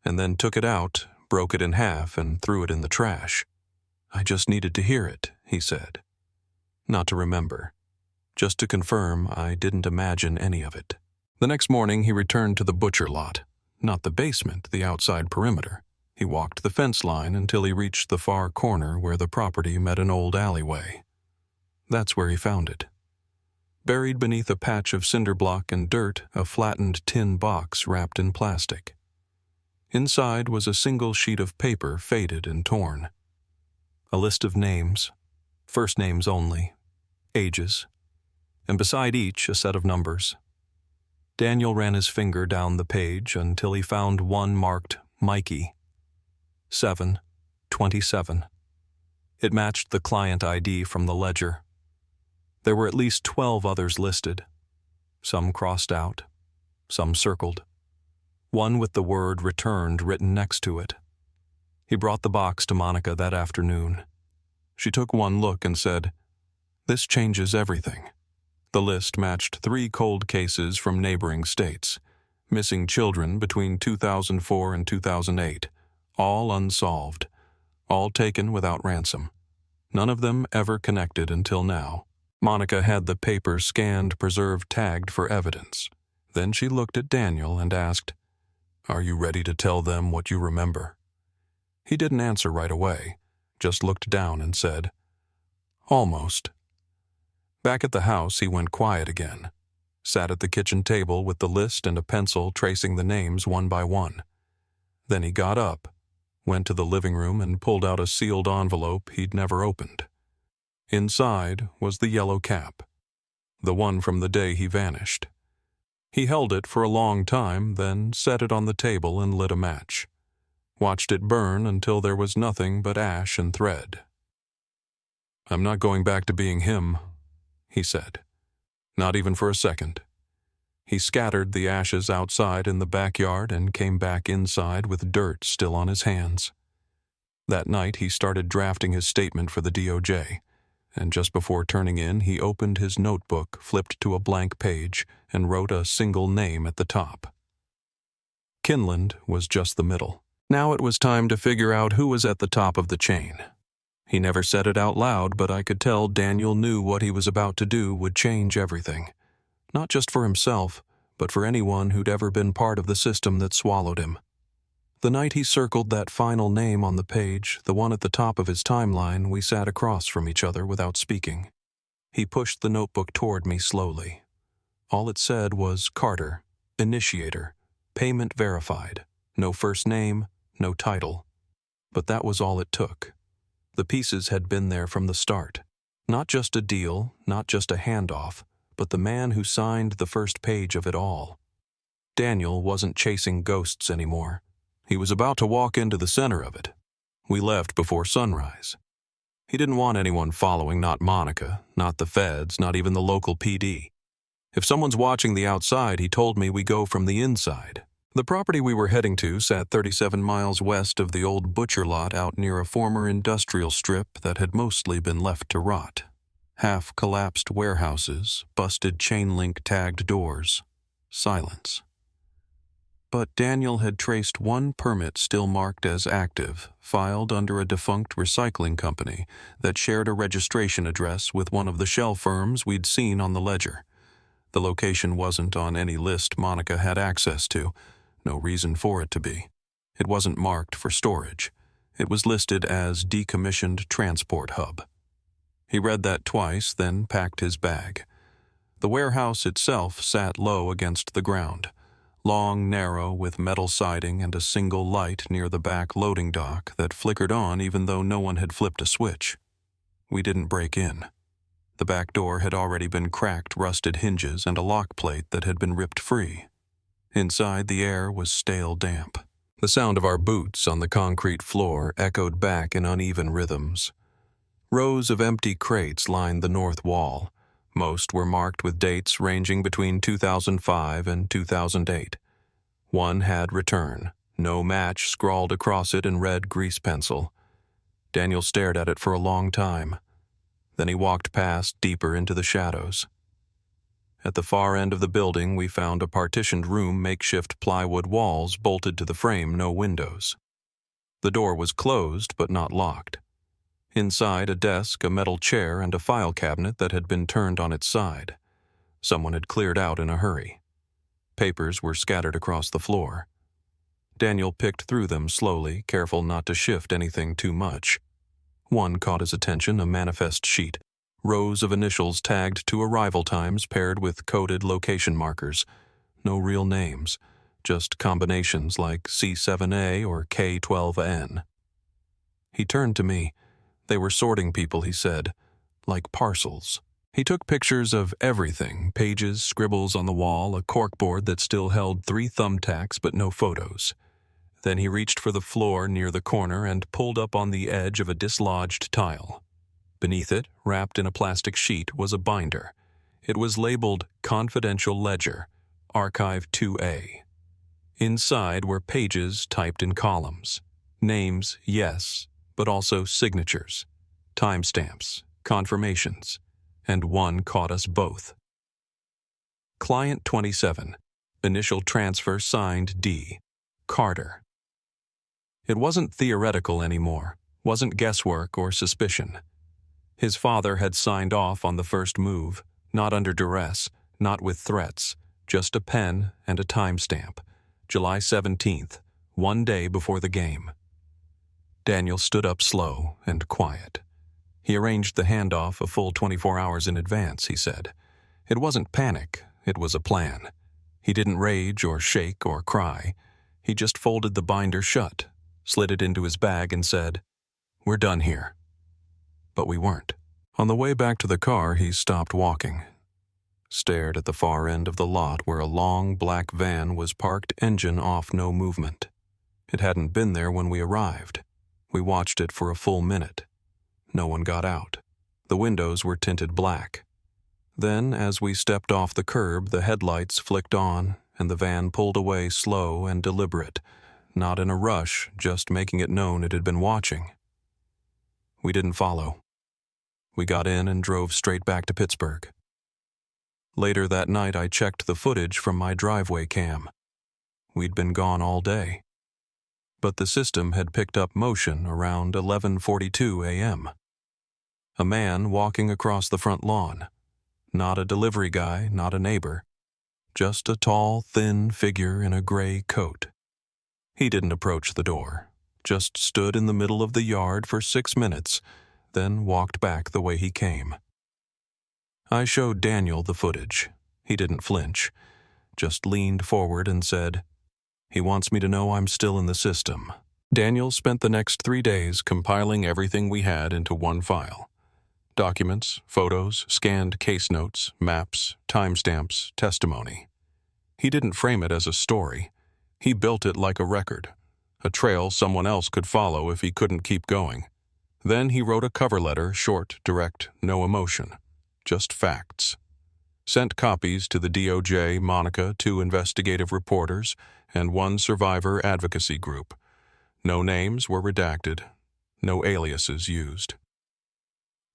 and then took it out, broke it in half, and threw it in the trash. "I just needed to hear it," he said. Not to remember. Just to confirm I didn't imagine any of it. The next morning he returned to the butcher lot. Not the basement, the outside perimeter. He walked the fence line until he reached the far corner where the property met an old alleyway. That's where he found it. Buried beneath a patch of cinder block and dirt, a flattened tin box wrapped in plastic. Inside was a single sheet of paper, faded and torn. A list of names, first names only, ages, and beside each a set of numbers. Daniel ran his finger down the page until he found one marked Mikey. 727. It matched the client ID from the ledger. There were at least 12 others listed, some crossed out, some circled, one with the word returned written next to it. He brought the box to Monica that afternoon. She took one look and said, "This changes everything." The list matched 3 cold cases from neighboring states, missing children between 2004 and 2008, all unsolved, all taken without ransom. None of them ever connected until now. Monica had the paper scanned, preserved, tagged for evidence. Then she looked at Daniel and asked, "Are you ready to tell them what you remember?" He didn't answer right away, just looked down and said, "Almost." Back at the house, he went quiet again, sat at the kitchen table with the list and a pencil tracing the names one by one. Then he got up, went to the living room and pulled out a sealed envelope he'd never opened. Inside was the yellow cap, the one from the day he vanished. He held it for a long time, then set it on the table and lit a match. Watched it burn until there was nothing but ash and thread. "I'm not going back to being him," he said. "Not even for a second." He scattered the ashes outside in the backyard and came back inside with dirt still on his hands. That night he started drafting his statement for the DOJ, and just before turning in he opened his notebook, flipped to a blank page, and wrote a single name at the top. Kinland was just the middle. Now it was time to figure out who was at the top of the chain. He never said it out loud, but I could tell Daniel knew what he was about to do would change everything. Not just for himself, but for anyone who'd ever been part of the system that swallowed him. The night he circled that final name on the page, the one at the top of his timeline, we sat across from each other without speaking. He pushed the notebook toward me slowly. All it said was Carter, initiator, payment verified, no first name, no title. But that was all it took. The pieces had been there from the start. Not just a deal, not just a handoff, but the man who signed the first page of it all. Daniel wasn't chasing ghosts anymore. He was about to walk into the center of it. We left before sunrise. He didn't want anyone following, not Monica, not the feds, not even the local PD. If someone's watching the outside, he told me we go from the inside. The property we were heading to sat 37 miles west of the old butcher lot out near a former industrial strip that had mostly been left to rot. Half-collapsed warehouses, busted chain-link tagged doors, silence. But Daniel had traced one permit still marked as active, filed under a defunct recycling company that shared a registration address with one of the shell firms we'd seen on the ledger. The location wasn't on any list Monica had access to. No reason for it to be. It wasn't marked for storage. It was listed as decommissioned transport hub. He read that twice, then packed his bag. The warehouse itself sat low against the ground, long, narrow, with metal siding and a single light near the back loading dock that flickered on even though no one had flipped a switch. We didn't break in. The back door had already been cracked, rusted hinges and a lock plate that had been ripped free. Inside, the air was stale damp. The sound of our boots on the concrete floor echoed back in uneven rhythms. Rows of empty crates lined the north wall. Most were marked with dates ranging between 2005 and 2008. One had return, no match scrawled across it in red grease pencil. Daniel stared at it for a long time. Then he walked past, deeper into the shadows. At the far end of the building, we found a partitioned room, makeshift plywood walls bolted to the frame, no windows. The door was closed, but not locked. Inside, a desk, a metal chair, and a file cabinet that had been turned on its side. Someone had cleared out in a hurry. Papers were scattered across the floor. Daniel picked through them slowly, careful not to shift anything too much. One caught his attention, a manifest sheet. Rows of initials tagged to arrival times paired with coded location markers. No real names, just combinations like C7A or K12N. He turned to me, They were sorting people, he said, like parcels. He took pictures of everything, pages, scribbles on the wall, a corkboard that still held 3 thumbtacks but no photos. Then he reached for the floor near the corner and pulled up on the edge of a dislodged tile. Beneath it, wrapped in a plastic sheet, was a binder. It was labeled Confidential Ledger, Archive 2A. Inside were pages typed in columns. Names, yes, but also signatures, timestamps, confirmations, and one caught us both. Client 27, initial transfer signed D. Carter. It wasn't theoretical anymore, wasn't guesswork or suspicion. His father had signed off on the first move, not under duress, not with threats, just a pen and a timestamp. July 17th, 1 day before the game. Daniel stood up slow and quiet. He arranged the handoff a full 24 hours in advance, he said. It wasn't panic, it was a plan. He didn't rage or shake or cry. He just folded the binder shut, slid it into his bag and said, "We're done here." But we weren't. On the way back to the car, he stopped walking. Stared at the far end of the lot where a long black van was parked, engine off, no movement. It hadn't been there when we arrived. We watched it for a full minute. No one got out. The windows were tinted black. Then, as we stepped off the curb, the headlights flicked on, and the van pulled away slow and deliberate, not in a rush, just making it known it had been watching. We didn't follow. We got in and drove straight back to Pittsburgh. Later that night, I checked the footage from my driveway cam. We'd been gone all day. But the system had picked up motion around 11:42 a.m. A man walking across the front lawn. Not a delivery guy, not a neighbor. Just a tall, thin figure in a gray coat. He didn't approach the door, just stood in the middle of the yard for 6 minutes, then walked back the way he came. I showed Daniel the footage. He didn't flinch, just leaned forward and said, "He wants me to know I'm still in the system." Daniel spent the next 3 days compiling everything we had into one file. Documents, photos, scanned case notes, maps, timestamps, testimony. He didn't frame it as a story. He built it like a record, a trail someone else could follow if he couldn't keep going. Then he wrote a cover letter, short, direct, no emotion, just facts. Sent copies to the DOJ, Monica, 2 investigative reporters, and 1 survivor advocacy group. No names were redacted, no aliases used.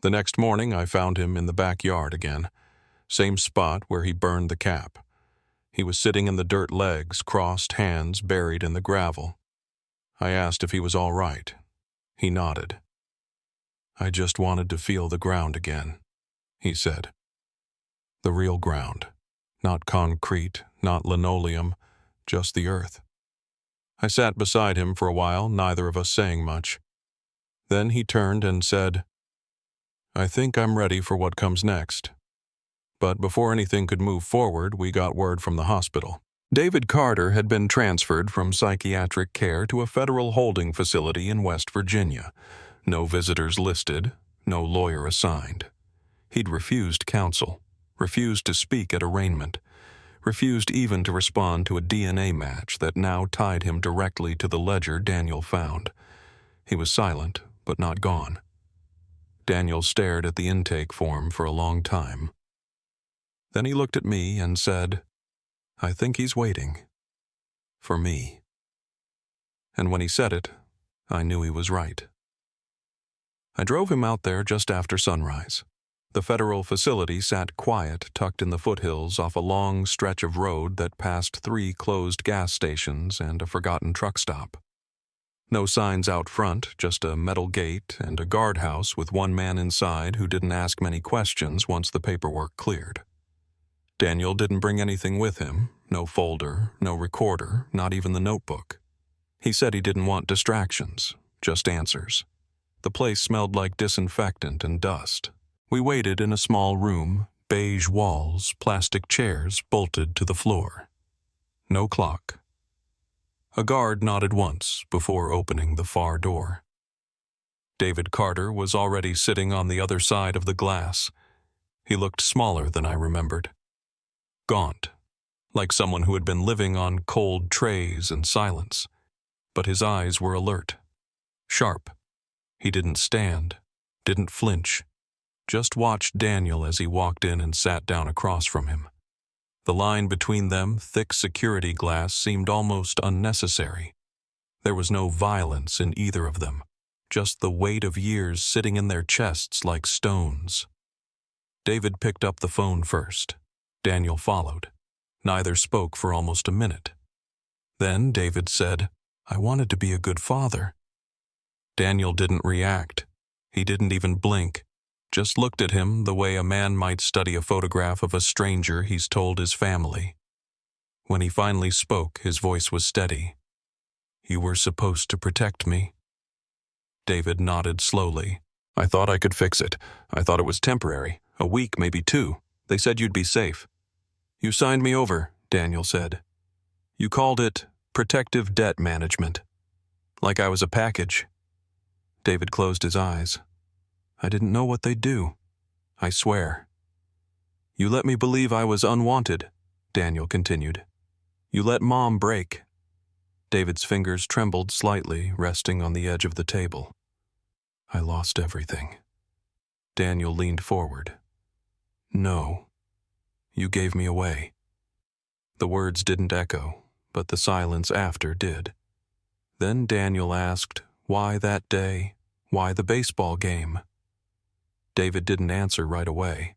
The next morning, I found him in the backyard again, same spot where he burned the cap. He was sitting in the dirt legs, crossed hands buried in the gravel. I asked if he was all right. He nodded. "I just wanted to feel the ground again," he said. The real ground. Not concrete, not linoleum, just the earth. I sat beside him for a while, neither of us saying much. Then he turned and said, "I think I'm ready for what comes next." But before anything could move forward, we got word from the hospital. David Carter had been transferred from psychiatric care to a federal holding facility in West Virginia. No visitors listed, no lawyer assigned. He'd refused counsel, refused to speak at arraignment, refused even to respond to a DNA match that now tied him directly to the ledger Daniel found. He was silent, but not gone. Daniel stared at the intake form for a long time. Then he looked at me and said, "I think he's waiting. For me." And when he said it, I knew he was right. I drove him out there just after sunrise. The federal facility sat quiet, tucked in the foothills off a long stretch of road that passed 3 closed gas stations and a forgotten truck stop. No signs out front, just a metal gate and a guardhouse with 1 man inside who didn't ask many questions once the paperwork cleared. Daniel didn't bring anything with him, no folder, no recorder, not even the notebook. He said he didn't want distractions, just answers. The place smelled like disinfectant and dust. We waited in a small room, beige walls, plastic chairs bolted to the floor. No clock. A guard nodded once before opening the far door. David Carter was already sitting on the other side of the glass. He looked smaller than I remembered. Gaunt, like someone who had been living on cold trays and silence. But his eyes were alert, sharp. He didn't stand, didn't flinch, just watched Daniel as he walked in and sat down across from him. The line between them, thick security glass, seemed almost unnecessary. There was no violence in either of them, just the weight of years sitting in their chests like stones. David picked up the phone first. Daniel followed. Neither spoke for almost a minute. Then David said, "I wanted to be a good father." Daniel didn't react. He didn't even blink, just looked at him the way a man might study a photograph of a stranger he's told his family. When he finally spoke, his voice was steady. "You were supposed to protect me." David nodded slowly. "I thought I could fix it. I thought it was temporary. A week, maybe 2. They said you'd be safe." "You signed me over," Daniel said. "You called it protective debt management. Like I was a package." David closed his eyes. "I didn't know what they'd do. I swear." "You let me believe I was unwanted," Daniel continued. "You let Mom break." David's fingers trembled slightly, resting on the edge of the table. "I lost everything." Daniel leaned forward. "No. You gave me away." The words didn't echo, but the silence after did. Then Daniel asked, "Why that day? Why the baseball game?" David didn't answer right away,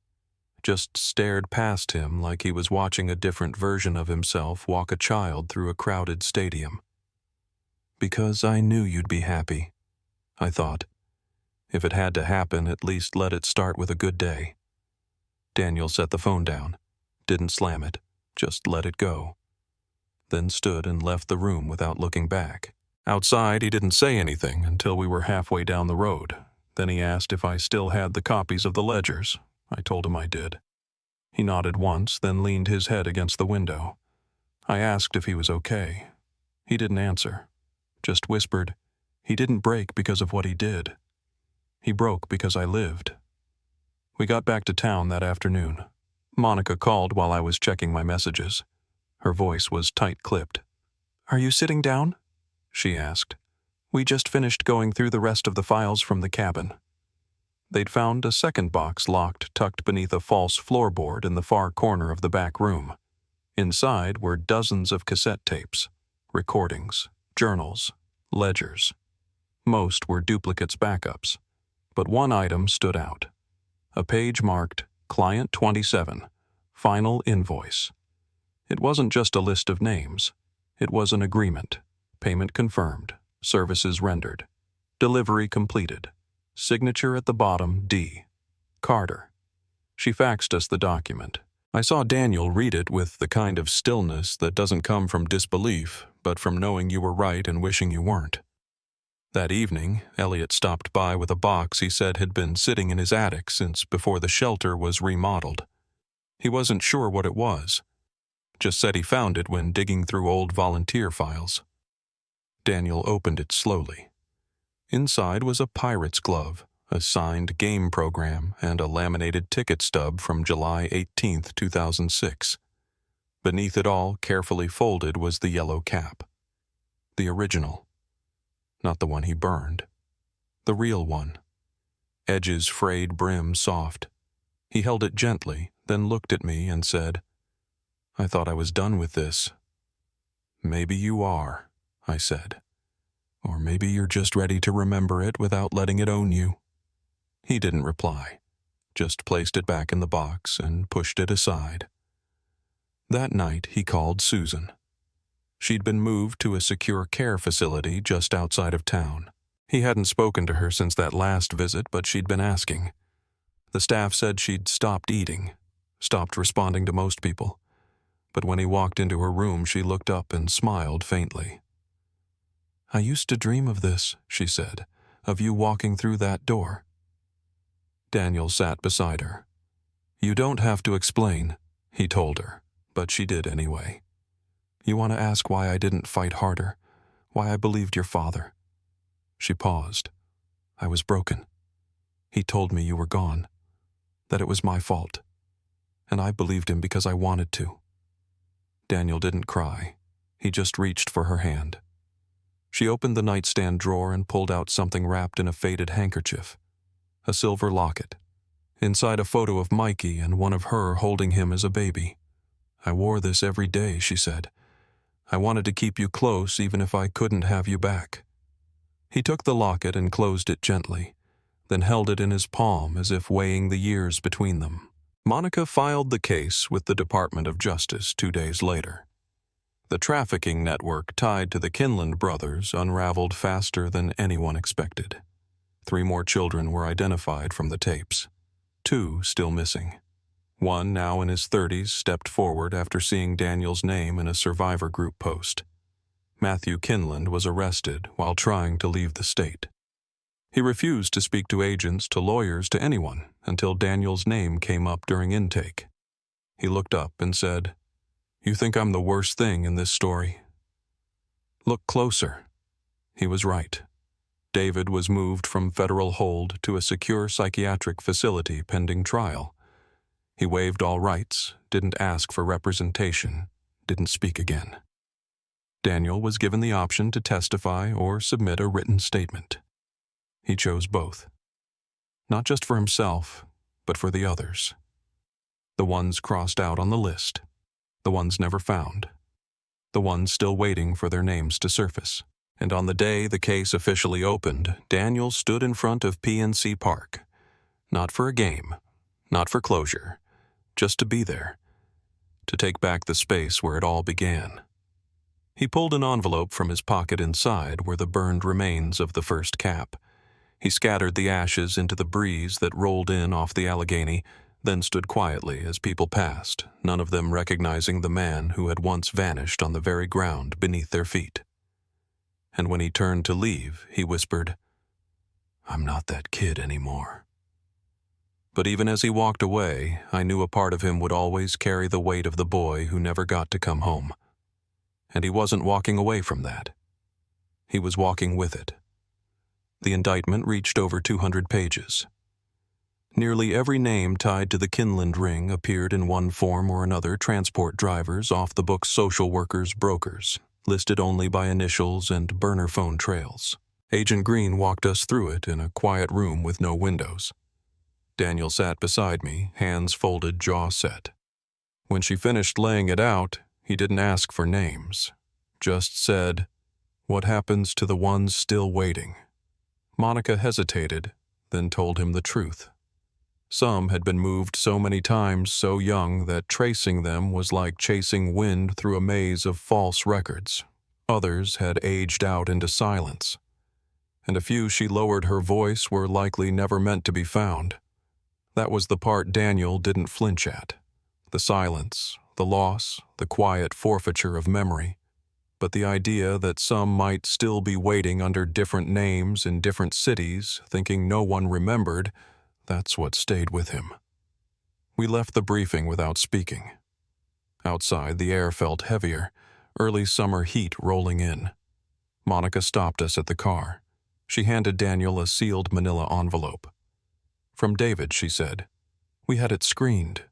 just stared past him like he was watching a different version of himself walk a child through a crowded stadium. "Because I knew you'd be happy," I thought. If it had to happen, at least let it start with a good day. Daniel set the phone down, didn't slam it, just let it go. Then stood and left the room without looking back. Outside, he didn't say anything until we were halfway down the road. Then he asked if I still had the copies of the ledgers. I told him I did. He nodded once, then leaned his head against the window. I asked if he was okay. He didn't answer, just whispered, "He didn't break because of what he did. He broke because I lived." We got back to town that afternoon. Monica called while I was checking my messages. Her voice was tight-clipped. "Are you sitting down?" she asked. "We just finished going through the rest of the files from the cabin." They'd found a second box locked tucked beneath a false floorboard in the far corner of the back room. Inside were dozens of cassette tapes, recordings, journals, ledgers. Most were duplicates backups, but one item stood out. A page marked Client 27, Final Invoice. It wasn't just a list of names. It was an agreement. Payment confirmed. Services rendered. Delivery completed. Signature at the bottom, D. Carter. She faxed us the document. I saw Daniel read it with the kind of stillness that doesn't come from disbelief, but from knowing you were right and wishing you weren't. That evening, Elliot stopped by with a box he said had been sitting in his attic since before the shelter was remodeled. He wasn't sure what it was. Just said he found it when digging through old volunteer files. Daniel opened it slowly. Inside was a pirate's glove, a signed game program, and a laminated ticket stub from July 18, 2006. Beneath it all, carefully folded, was the yellow cap. The original. Not the one he burned. The real one. Edges frayed, brim soft. He held it gently, then looked at me and said, "I thought I was done with this." "Maybe you are," I said. "Or maybe you're just ready to remember it without letting it own you." He didn't reply, just placed it back in the box and pushed it aside. That night he called Susan. She'd been moved to a secure care facility just outside of town. He hadn't spoken to her since that last visit, but she'd been asking. The staff said she'd stopped eating, stopped responding to most people. But when he walked into her room, she looked up and smiled faintly. "I used to dream of this," she said, "of you walking through that door." Daniel sat beside her. "You don't have to explain," he told her, but she did anyway. "You want to ask why I didn't fight harder, why I believed your father?" She paused. I was broken. He told me you were gone, that it was my fault, and I believed him because I wanted to." Daniel didn't cry. He just reached for her hand. She opened the nightstand drawer and pulled out something wrapped in a faded handkerchief. A silver locket. Inside a photo of Mikey and one of her holding him as a baby. "I wore this every day," she said. "I wanted to keep you close even if I couldn't have you back." He took the locket and closed it gently, then held it in his palm as if weighing the years between them. Monica filed the case with the Department of Justice 2 days later. The trafficking network tied to the Kinland brothers unraveled faster than anyone expected. 3 more children were identified from the tapes. 2 still missing. One, now in his 30s, stepped forward after seeing Daniel's name in a survivor group post. Matthew Kinland was arrested while trying to leave the state. He refused to speak to agents, to lawyers, to anyone until Daniel's name came up during intake. He looked up and said, "You think I'm the worst thing in this story? Look closer." He was right. David was moved from federal hold to a secure psychiatric facility pending trial. He waived all rights, didn't ask for representation, didn't speak again. Daniel was given the option to testify or submit a written statement. He chose both. Not just for himself, but for the others. The ones crossed out on the list. The ones never found. The ones still waiting for their names to surface. And on the day the case officially opened, Daniel stood in front of PNC Park. Not for a game, not for closure, just to be there. To take back the space where it all began. He pulled an envelope from his pocket inside were the burned remains of the first cap. He scattered the ashes into the breeze that rolled in off the Allegheny, then stood quietly as people passed, none of them recognizing the man who had once vanished on the very ground beneath their feet. And when he turned to leave, he whispered, "I'm not that kid anymore." But even as he walked away, I knew a part of him would always carry the weight of the boy who never got to come home. And he wasn't walking away from that. He was walking with it. The indictment reached over 200 pages. Nearly every name tied to the Kinland ring appeared in one form or another: transport drivers, off-the-books social workers, brokers, listed only by initials and burner phone trails. Agent Green walked us through it in a quiet room with no windows. Daniel sat beside me, hands folded, jaw set. When she finished laying it out, he didn't ask for names, just said, "What happens to the ones still waiting?" Monica hesitated, then told him the truth. Some had been moved so many times so young that tracing them was like chasing wind through a maze of false records. Others had aged out into silence. And a few she lowered her voice were likely never meant to be found. That was the part Daniel didn't flinch at. The silence, the loss, the quiet forfeiture of memory. But the idea that some might still be waiting under different names in different cities, thinking no one remembered, that's what stayed with him. We left the briefing without speaking. Outside, the air felt heavier, early summer heat rolling in. Monica stopped us at the car. She handed Daniel a sealed manila envelope. "From David," she said. "We had it screened.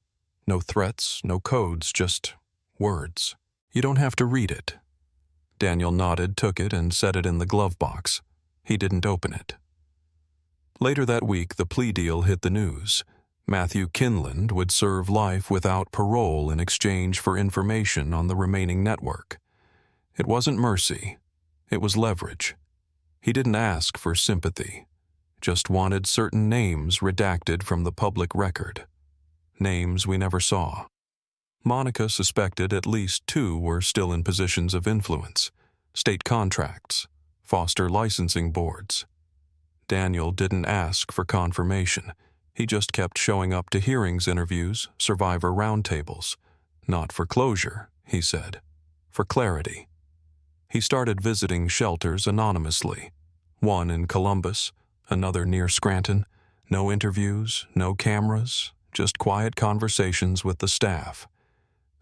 No threats, no codes, just words. You don't have to read it." Daniel nodded, took it, and set it in the glove box. He didn't open it. Later that week, the plea deal hit the news. Matthew Kinland would serve life without parole in exchange for information on the remaining network. It wasn't mercy. It was leverage. He didn't ask for sympathy, just wanted certain names redacted from the public record. Names we never saw. Monica suspected at least 2 were still in positions of influence: state contracts, foster licensing boards. Daniel didn't ask for confirmation. He just kept showing up to hearings interviews, survivor roundtables. Not for closure, he said. For clarity. He started visiting shelters anonymously. One in Columbus, another near Scranton. No interviews, no cameras, just quiet conversations with the staff.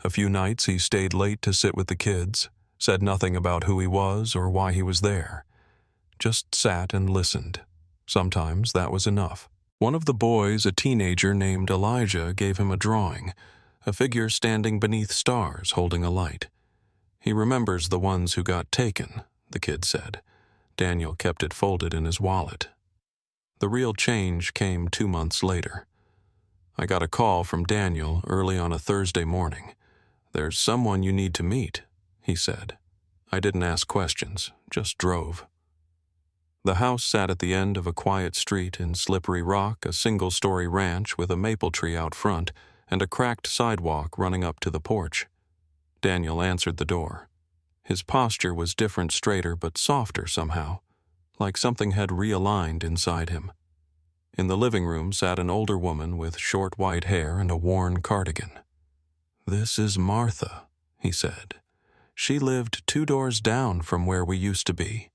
A few nights he stayed late to sit with the kids, said nothing about who he was or why he was there. Just sat and listened. Sometimes that was enough. One of the boys, a teenager named Elijah, gave him a drawing, a figure standing beneath stars holding a light. He remembers the ones who got taken, the kid said. Daniel kept it folded in his wallet. The real change came 2 months later. I got a call from Daniel early on a Thursday morning. "There's someone you need to meet," he said. I didn't ask questions, just drove. The house sat at the end of a quiet street in Slippery Rock, a single-story ranch with a maple tree out front and a cracked sidewalk running up to the porch. Daniel answered the door. His posture was different, straighter but softer somehow, like something had realigned inside him. In the living room sat an older woman with short white hair and a worn cardigan. "This is Martha," he said. "She lived 2 doors down from where we used to be."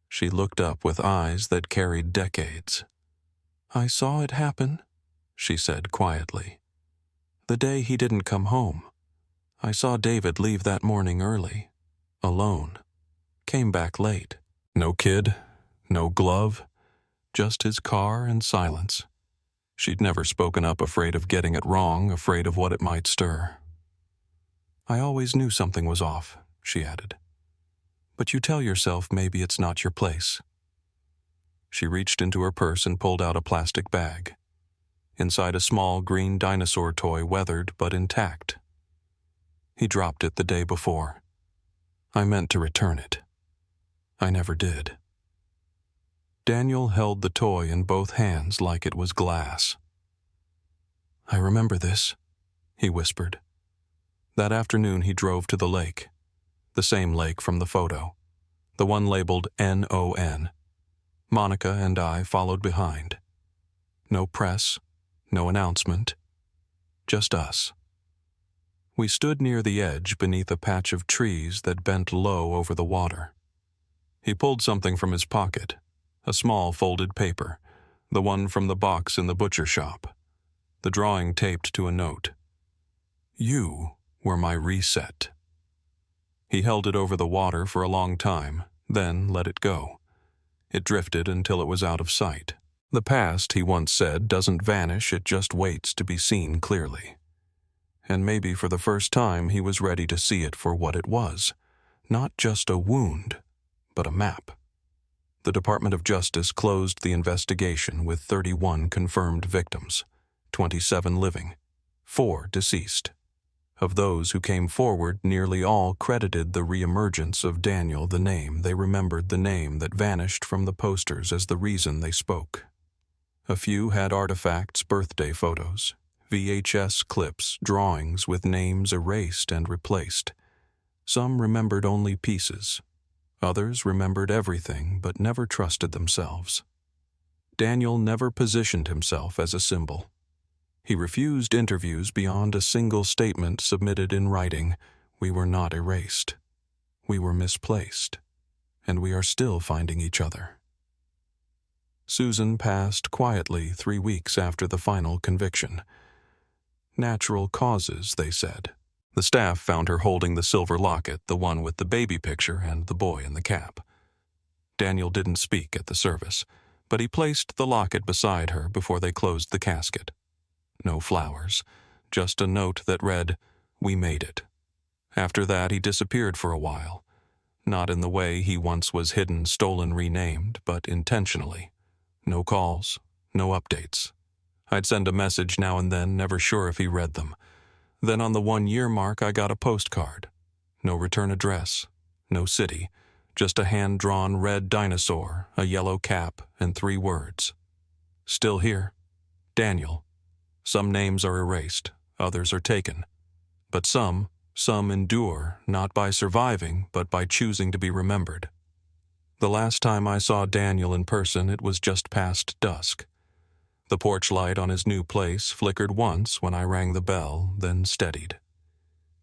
She looked up with eyes that carried decades. "I saw it happen," she said quietly. "The day he didn't come home. I saw David leave that morning early, alone. Came back late. No kid, no glove, just his car and silence." She'd never spoken up, afraid of getting it wrong, afraid of what it might stir. "I always knew something was off," she added. "But you tell yourself maybe it's not your place." She reached into her purse and pulled out a plastic bag. Inside a small green dinosaur toy, weathered but intact. He dropped it the day before. I meant to return it. I never did. Daniel held the toy in both hands like it was glass. "I remember this," he whispered. That afternoon he drove to the lake. The same lake from the photo, the one labeled NON. Monica and I followed behind. No press, no announcement, just us. We stood near the edge beneath a patch of trees that bent low over the water. He pulled something from his pocket, a small folded paper, the one from the box in the butcher shop, the drawing taped to a note. "You were my reset." He held it over the water for a long time, then let it go. It drifted until it was out of sight. The past, he once said, doesn't vanish, it just waits to be seen clearly. And maybe for the first time he was ready to see it for what it was. Not just a wound, but a map. The Department of Justice closed the investigation with 31 confirmed victims, 27 living, 4 deceased. Of those who came forward, nearly all credited the reemergence of Daniel the name. They remembered the name that vanished from the posters as the reason they spoke. A few had artifacts, birthday photos, VHS clips, drawings with names erased and replaced. Some remembered only pieces. Others remembered everything but never trusted themselves. Daniel never positioned himself as a symbol. He refused interviews beyond a single statement submitted in writing. "We were not erased. We were misplaced. And we are still finding each other." Susan passed quietly 3 weeks after the final conviction. Natural causes, they said. The staff found her holding the silver locket, the one with the baby picture and the boy in the cap. Daniel didn't speak at the service, but he placed the locket beside her before they closed the casket. No flowers, just a note that read, "We made it." After that, he disappeared for a while. Not in the way he once was hidden, stolen, renamed, but intentionally. No calls, no updates. I'd send a message now and then, never sure if he read them. Then on the 1-year mark, I got a postcard. No return address, no city, just a hand-drawn red dinosaur, a yellow cap, and 3 words. Still here. Daniel. Some names are erased, others are taken. But some endure, not by surviving, but by choosing to be remembered. The last time I saw Daniel in person, it was just past dusk. The porch light on his new place flickered once when I rang the bell, then steadied.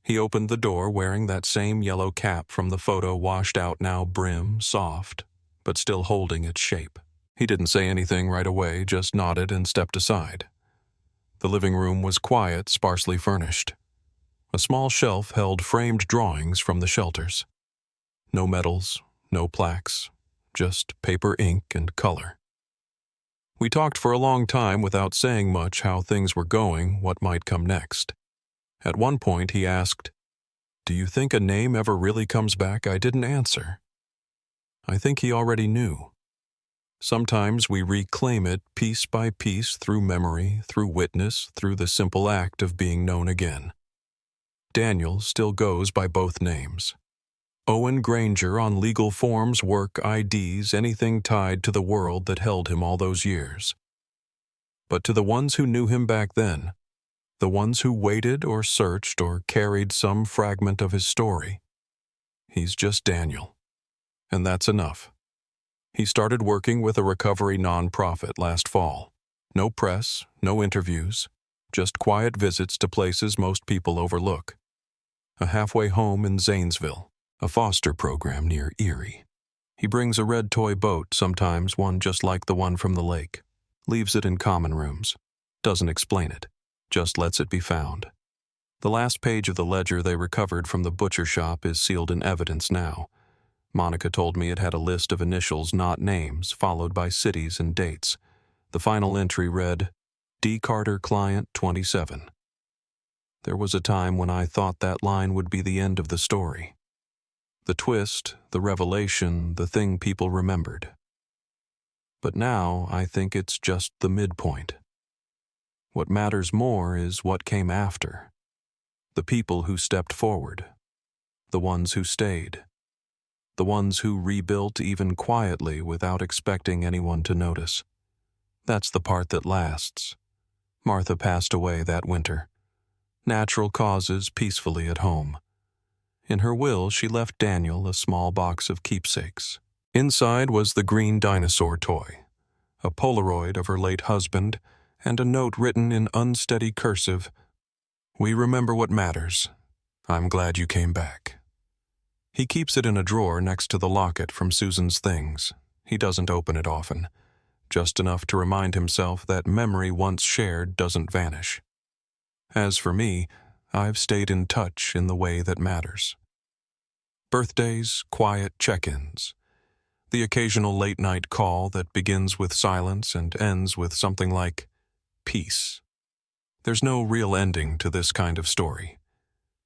He opened the door wearing that same yellow cap from the photo, washed out now, brim, soft, but still holding its shape. He didn't say anything right away, just nodded and stepped aside. The living room was quiet, sparsely furnished. A small shelf held framed drawings from the shelters. No medals, no plaques, just paper, ink, and color. We talked for a long time without saying much how things were going, what might come next. At one point he asked, "Do you think a name ever really comes back?" I didn't answer. I think he already knew. Sometimes we reclaim it piece by piece through memory, through witness, through the simple act of being known again. Daniel still goes by both names. Owen Granger on legal forms, work, IDs, anything tied to the world that held him all those years. But to the ones who knew him back then, the ones who waited or searched or carried some fragment of his story, he's just Daniel. And that's enough. He started working with a recovery nonprofit last fall. No press, no interviews, just quiet visits to places most people overlook. A halfway home in Zanesville, a foster program near Erie. He brings a red toy boat, sometimes one just like the one from the lake. Leaves it in common rooms. Doesn't explain it. Just lets it be found. The last page of the ledger they recovered from the butcher shop is sealed in evidence now. Monica told me it had a list of initials, not names, followed by cities and dates. The final entry read, D. Carter, client 27. There was a time when I thought that line would be the end of the story. The twist, the revelation, the thing people remembered. But now I think it's just the midpoint. What matters more is what came after. The people who stepped forward. The ones who stayed. The ones who rebuilt even quietly without expecting anyone to notice. That's the part that lasts. Martha passed away that winter. Natural causes, peacefully at home. In her will, she left Daniel a small box of keepsakes. Inside was the green dinosaur toy, a Polaroid of her late husband, and a note written in unsteady cursive, "We remember what matters. I'm glad you came back." He keeps it in a drawer next to the locket from Susan's things. He doesn't open it often, just enough to remind himself that memory once shared doesn't vanish. As for me, I've stayed in touch in the way that matters. Birthdays, quiet check-ins. The occasional late-night call that begins with silence and ends with something like, peace. There's no real ending to this kind of story.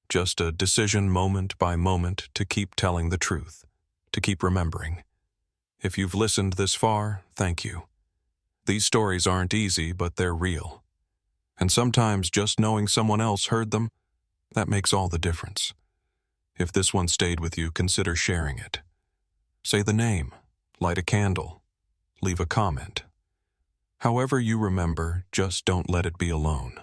Just a decision moment by moment to keep telling the truth, to keep remembering. If you've listened this far, thank you. These stories aren't easy, but they're real. And sometimes just knowing someone else heard them, that makes all the difference. If this one stayed with you, consider sharing it. Say the name, light a candle, leave a comment. However you remember, just don't let it be alone.